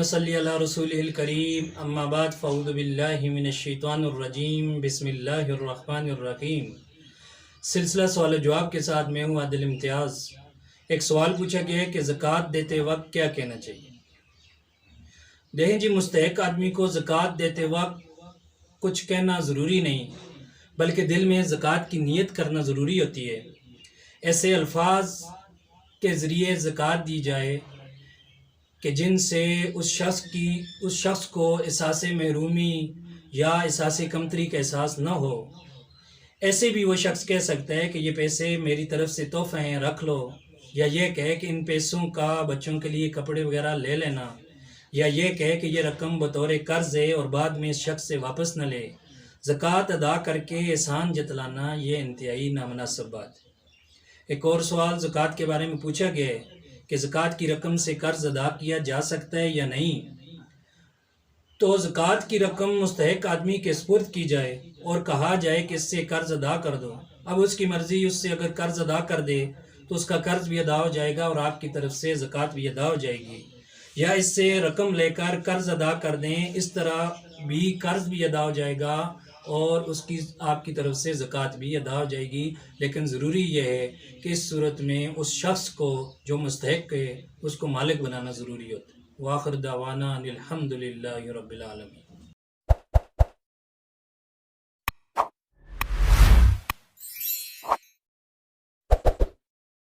صلی علی رسولہ کریم اما بعد فاعوذ باللہ من الشیطان الرجیم بسم اللہ الرحمن الرحیم۔ سلسلہ سوال و جواب کے ساتھ میں ہوں عادل امتیاز۔ ایک سوال پوچھا گیا ہے کہ زکوٰۃ دیتے وقت کیا کہنا چاہیے۔ دیکھیں جی، مستحق آدمی کو زکوٰۃ دیتے وقت کچھ کہنا ضروری نہیں، بلکہ دل میں زکوٰۃ کی نیت کرنا ضروری ہوتی ہے۔ ایسے الفاظ کے ذریعے زکوٰۃ دی جائے کہ جن سے اس شخص کو احساس محرومی یا احساس کمتری کا احساس نہ ہو۔ ایسے بھی وہ شخص کہہ سکتا ہے کہ یہ پیسے میری طرف سے تحفہ ہیں، رکھ لو، یا یہ کہے کہ ان پیسوں کا بچوں کے لیے کپڑے وغیرہ لے لینا، یا یہ کہے کہ یہ رقم بطور قرض ہے اور بعد میں اس شخص سے واپس نہ لے۔ زکوٰۃ ادا کر کے احسان جتلانا یہ انتہائی نامناسب بات ہے۔ ایک اور سوال زکوٰۃ کے بارے میں پوچھا گیا ہے کہ زکوٰۃ کی رقم سے قرض ادا کیا جا سکتا ہے یا نہیں۔ تو زکوٰۃ کی رقم مستحق آدمی کے سپرد کی جائے اور کہا جائے کہ اس سے قرض ادا کر دو۔ اب اس کی مرضی، اس سے اگر قرض ادا کر دے تو اس کا قرض بھی ادا ہو جائے گا اور آپ کی طرف سے زکوٰۃ بھی ادا ہو جائے گی، یا اس سے رقم لے کر قرض ادا کر دیں، اس طرح بھی قرض بھی ادا ہو جائے گا اور اس کی آپ کی طرف سے زکوٰۃ بھی ادا ہو جائے گی۔ لیکن ضروری یہ ہے کہ اس صورت میں اس شخص کو جو مستحق ہے اس کو مالک بنانا ضروری ہوتا ہے۔ وآخر دعوانا ان الحمد للہ رب العالمین۔